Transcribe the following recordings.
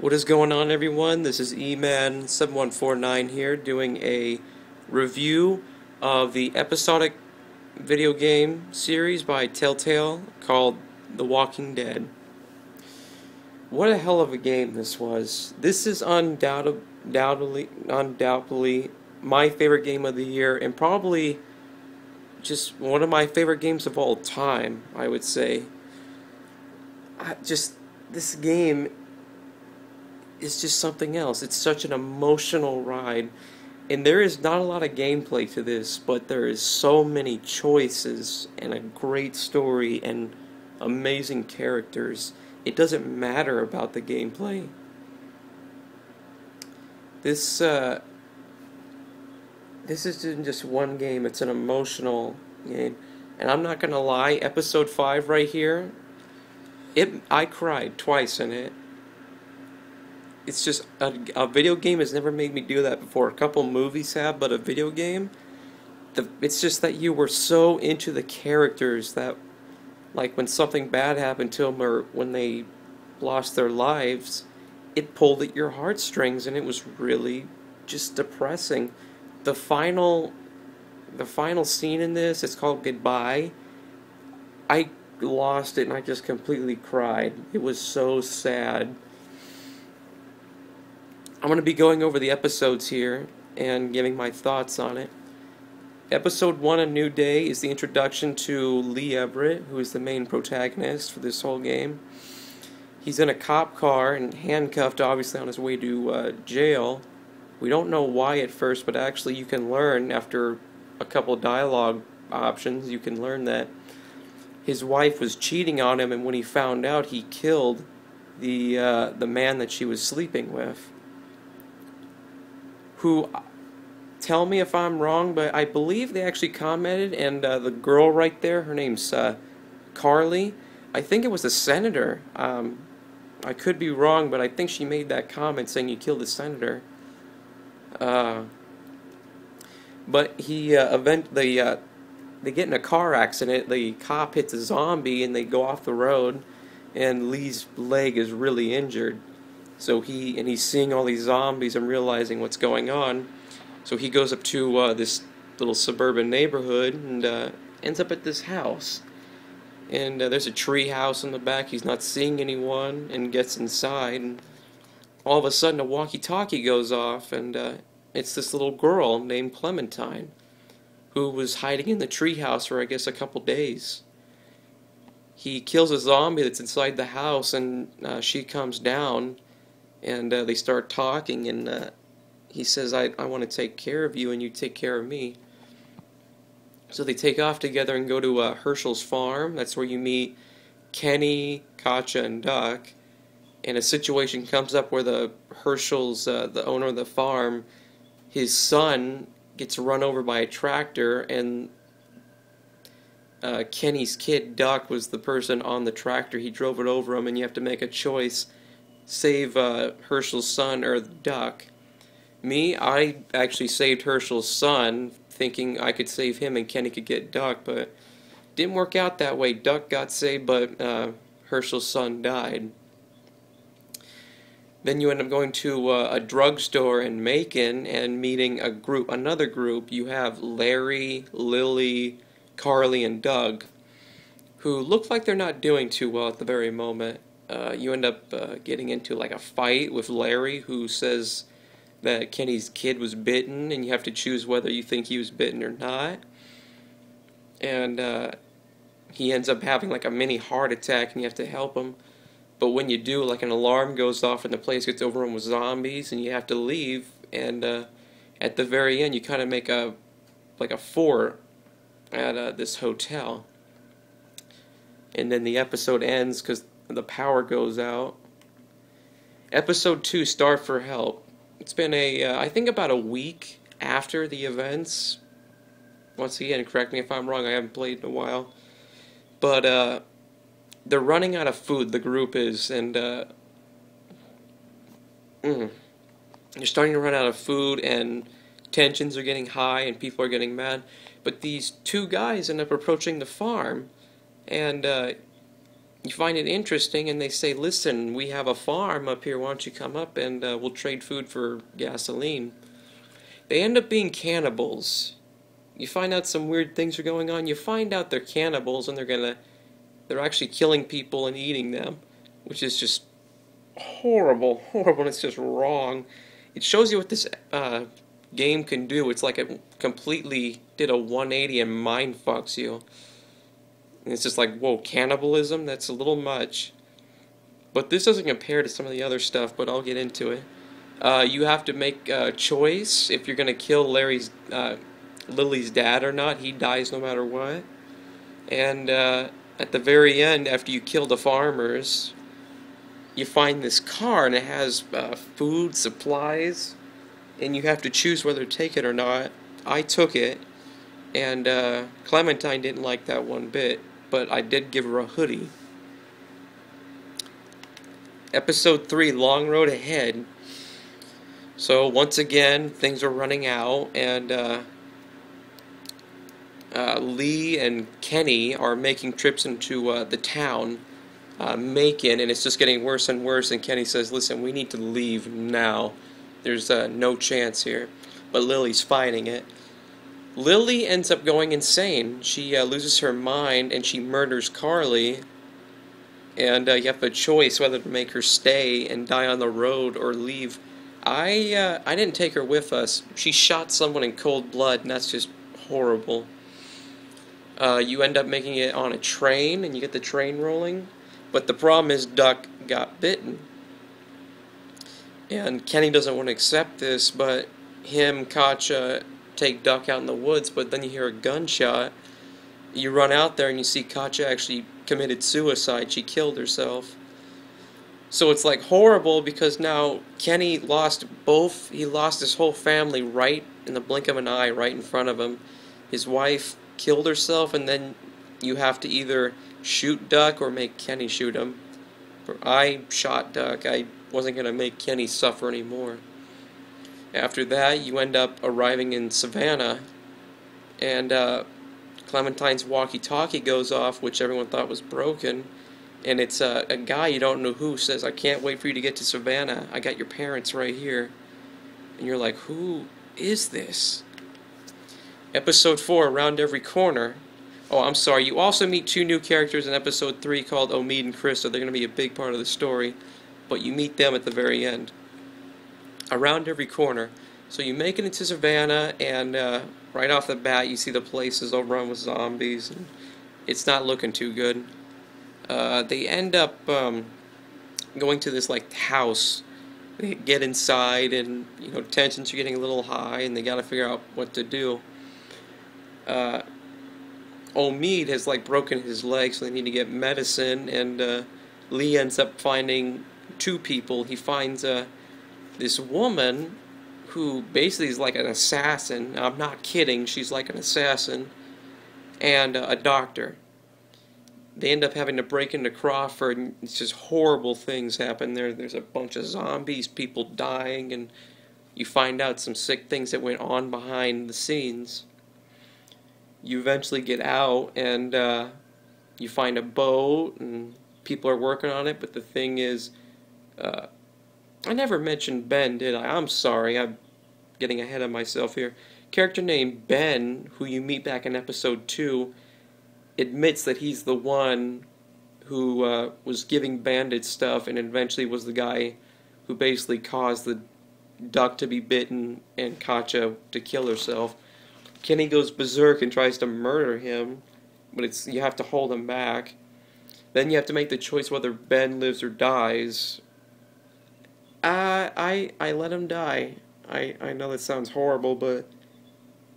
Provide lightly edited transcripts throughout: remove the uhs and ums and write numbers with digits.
What is going on, everyone? This is eman7149 here doing a review of the episodic video game series by Telltale called The Walking Dead. What a hell of a game this was. This is undoubtedly my favorite game of the year, and probably just one of my favorite games of all time, I would say. This game is just something else. It's such an emotional ride. And there is not a lot of gameplay to this, but there is so many choices and a great story and amazing characters. It doesn't matter about the gameplay. This isn't just one game, it's an emotional game. And I'm not gonna lie, episode 5 right here, I cried twice in it. It's just a video game has never made me do that before. A couple movies have, but a video game, it's just that you were so into the characters that, like, when something bad happened to them or when they lost their lives, it pulled at your heartstrings, and it was really just depressing. The final, the final scene in this, it's called Goodbye. I lost it and I just completely cried. It was so sad. I'm going to be going over the episodes here and giving my thoughts on it. Episode 1, A New Day, is the introduction to Lee Everett, who is the main protagonist for this whole game. He's in a cop car and handcuffed, obviously, on his way to jail. We don't know why at first, but actually you can learn after a couple dialogue options, you can learn that his wife was cheating on him, and when he found out, he killed the man that she was sleeping with. Who, tell me if I'm wrong, but I believe they actually commented, and the girl right there, her name's Carly. I think it was the senator. I could be wrong, but I think she made that comment saying you killed the senator. But they get in a car accident. The cop hits a zombie, and they go off the road, and Lee's leg is really injured. So he's seeing all these zombies and realizing what's going on. So he goes up to this little suburban neighborhood and ends up at this house. And there's a tree house in the back. He's not seeing anyone and gets inside. And all of a sudden a walkie-talkie goes off, and it's this little girl named Clementine who was hiding in the tree house for, I guess, a couple days. He kills a zombie that's inside the house, and she comes down. And they start talking, and he says, I want to take care of you, and you take care of me. So they take off together and go to Herschel's farm. That's where you meet Kenny, Katja, and Duck. And a situation comes up where the owner of the farm, his son gets run over by a tractor, and Kenny's kid, Duck, was the person on the tractor. He drove it over him, and you have to make a choice. Save Herschel's son or Duck. I actually saved Herschel's son, thinking I could save him and Kenny could get Duck, but didn't work out that way. Duck got saved, but Herschel's son died. Then you end up going to a drugstore in Macon and meeting another group. You have Larry, Lily, Carly, and Doug, who look like they're not doing too well at the very moment. You end up getting into like a fight with Larry, who says that Kenny's kid was bitten, and you have to choose whether you think he was bitten or not. And he ends up having like a mini heart attack, and you have to help him. But when you do, like, an alarm goes off, and the place gets overrun with zombies, and you have to leave. And at the very end, you kind of make a fort at this hotel. And then the episode ends because the power goes out. Episode 2, Starve for Help. It's been I think about a week after the events. Once again, correct me if I'm wrong, I haven't played in a while. But they're running out of food, the group is, and they're starting to run out of food, and tensions are getting high, and people are getting mad. But these two guys end up approaching the farm, and you find it interesting, and they say, listen, we have a farm up here, why don't you come up and we'll trade food for gasoline. They end up being cannibals. You find out some weird things are going on. You find out they're cannibals, and they're actually killing people and eating them, which is just horrible, horrible, and it's just wrong. It shows you what this game can do. It's like it completely did a 180 and mind fucks you. And it's just like, whoa, cannibalism? That's a little much. But this doesn't compare to some of the other stuff, but I'll get into it. You have to make a choice if you're going to kill Lily's dad or not. He dies no matter what. And at the very end, after you kill the farmers, you find this car, and it has food, supplies, and you have to choose whether to take it or not. I took it, and Clementine didn't like that one bit, but I did give her a hoodie. Episode 3, Long Road Ahead. So once again, things are running out, and Lee and Kenny are making trips into the town, Macon, and it's just getting worse and worse, and Kenny says, listen, we need to leave now. There's no chance here. But Lily's fighting it. Lily ends up going insane. She loses her mind, and she murders Carly. And you have a choice whether to make her stay and die on the road or leave. I didn't take her with us. She shot someone in cold blood, and that's just horrible. You end up making it on a train, and you get the train rolling. But the problem is Duck got bitten. And Kenny doesn't want to accept this, but Katja take Duck out in the woods, but then you hear a gunshot. You run out there and you see Katja actually committed suicide. She killed herself. So it's like horrible, because now Kenny lost he lost his whole family right in the blink of an eye, right in front of him. His wife killed herself, and then you have to either shoot Duck or make Kenny shoot him. I shot Duck. I wasn't going to make Kenny suffer anymore. After that, you end up arriving in Savannah, and Clementine's walkie-talkie goes off, which everyone thought was broken, and it's a guy you don't know who says, I can't wait for you to get to Savannah. I got your parents right here. And you're like, who is this? Episode 4, Around Every Corner. Oh, I'm sorry. You also meet 2 new characters in Episode 3 called Omid and Chris, so they're going to be a big part of the story. But you meet them at the very end. Around Every Corner. So you make it into Savannah, and right off the bat you see the place is overrun with zombies, and it's not looking too good. They end up going to this like house. They get inside, and tensions are getting a little high, and they got to figure out what to do. Omid has like broken his leg, so they need to get medicine, and Lee ends up finding 2 people. He finds this woman who basically is like an assassin. I'm not kidding, she's like an assassin, and a doctor. They end up having to break into Crawford, and it's just horrible things happen there. There's a bunch of zombies, people dying, and you find out some sick things that went on behind the scenes. You eventually get out, and you find a boat, and people are working on it, but the thing is, I never mentioned Ben, did I? I'm sorry, I'm getting ahead of myself here. Character named Ben, who you meet back in Episode 2, admits that he's the one who was giving Bandit stuff, and eventually was the guy who basically caused the Duck to be bitten and Katja to kill herself. Kenny goes berserk and tries to murder him, but you have to hold him back. Then you have to make the choice whether Ben lives or dies. I let him die. I know that sounds horrible, but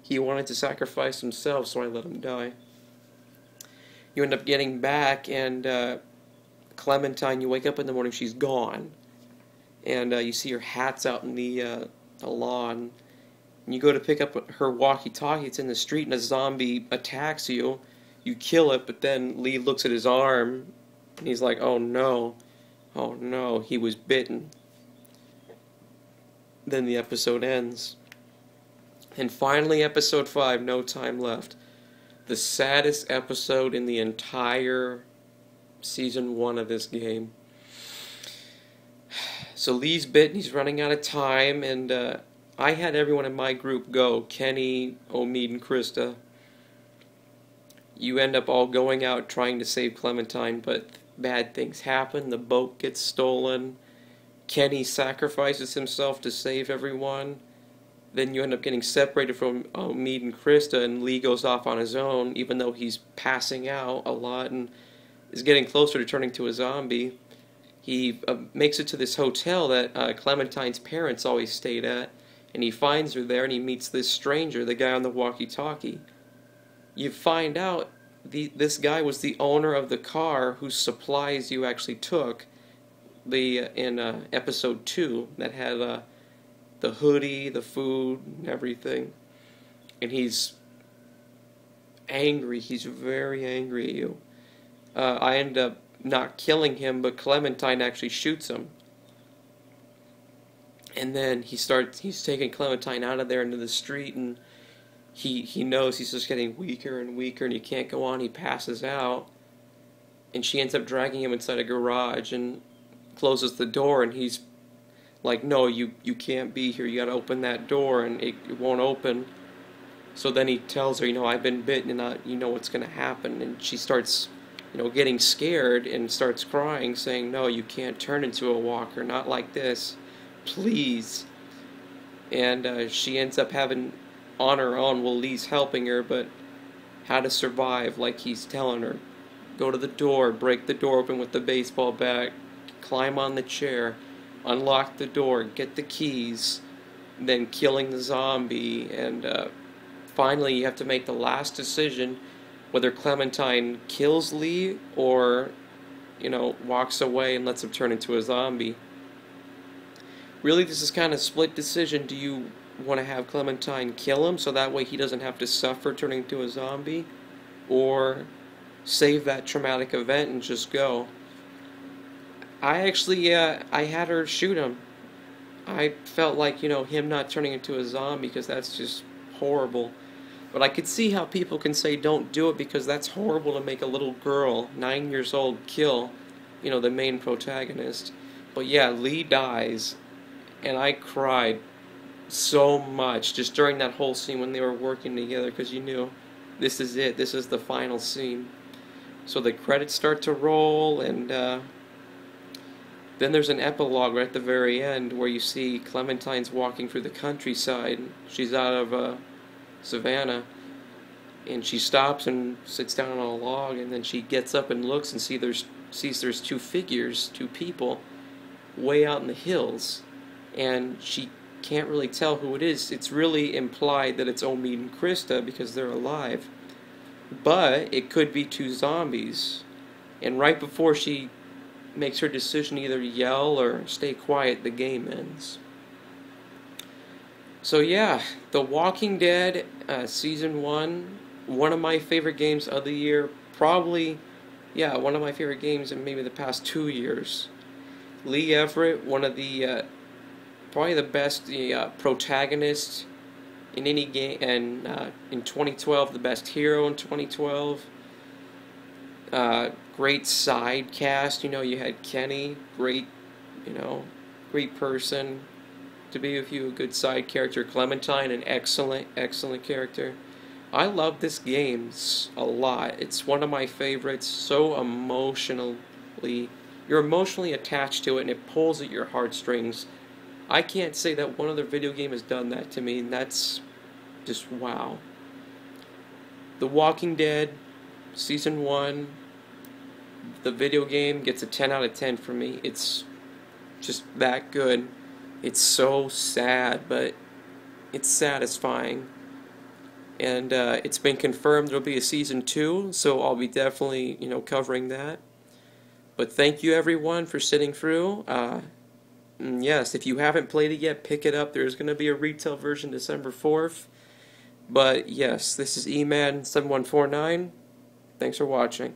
he wanted to sacrifice himself, so I let him die. You end up getting back, and Clementine, you wake up in the morning, she's gone. And you see her hat's out in the lawn. And you go to pick up her walkie-talkie, it's in the street, and a zombie attacks you. You kill it, but then Lee looks at his arm, and he's like, oh no, he was bitten. Then the episode ends. And finally, Episode 5, No Time Left. The saddest episode in the entire Season 1 of this game. So Lee's bitten, he's running out of time, and I had everyone in my group go. Kenny, Omid, and Krista. You end up all going out trying to save Clementine, but bad things happen. The boat gets stolen. Kenny sacrifices himself to save everyone. Then you end up getting separated from Omid and Krista, and Lee goes off on his own, even though he's passing out a lot and is getting closer to turning to a zombie. He makes it to this hotel that Clementine's parents always stayed at, and he finds her there, and he meets this stranger, the guy on the walkie-talkie. You find out this guy was the owner of the car whose supplies you actually took in episode 2 that had the hoodie, the food, and everything. And he's angry. He's very angry at you. I end up not killing him, but Clementine actually shoots him. And then he's taking Clementine out of there into the street, and he knows he's just getting weaker and weaker, and he can't go on. He passes out, and she ends up dragging him inside a garage and closes the door, and he's like, no, you can't be here, you gotta open that door, and it won't open. So then he tells her, I've been bitten, and you know what's gonna happen. And she starts, getting scared and starts crying, saying, no, you can't turn into a walker, not like this, please. And she ends up having, on her own, Lee's helping her, but how to survive, like he's telling her. Go to the door, break the door open with the baseball bat, climb on the chair, unlock the door, get the keys, then killing the zombie, and finally you have to make the last decision whether Clementine kills Lee or, walks away and lets him turn into a zombie. Really, this is kind of a split decision. Do you want to have Clementine kill him so that way he doesn't have to suffer turning into a zombie, or save that traumatic event and just go? I actually, I had her shoot him. I felt like, him not turning into a zombie, because that's just horrible. But I could see how people can say don't do it, because that's horrible to make a little girl, 9 years old, kill, the main protagonist. But yeah, Lee dies, and I cried so much just during that whole scene when they were working together, because you knew this is it, this is the final scene. So the credits start to roll, and then there's an epilogue right at the very end where you see Clementine's walking through the countryside. She's out of Savannah, and she stops and sits down on a log, and then she gets up and looks and sees there's two figures, two people, way out in the hills, and she can't really tell who it is. It's really implied that it's Omid and Krista because they're alive, but it could be two zombies. And right before she makes her decision, either yell or stay quiet, the game ends. So yeah, The Walking Dead Season 1, one of my favorite games of the year, probably, yeah, one of my favorite games in maybe the past 2 years. Lee Everett, one of the, probably the best protagonists in any game, and in 2012, the best hero in 2012. Great side cast, you had Kenny, great, great person to be with you, a good side character. Clementine, an excellent character. I love this game a lot. It's one of my favorites, so you're emotionally attached to it, and it pulls at your heartstrings. I can't say that one other video game has done that to me, and that's just wow. The Walking Dead, Season 1, the video game gets a 10 out of 10 for me. It's just that good. It's so sad, but it's satisfying. And it's been confirmed there'll be a Season 2, so I'll be definitely, covering that. But thank you, everyone, for sitting through. Yes, if you haven't played it yet, pick it up. There's going to be a retail version December 4th. But yes, this is eMad7149. Thanks for watching.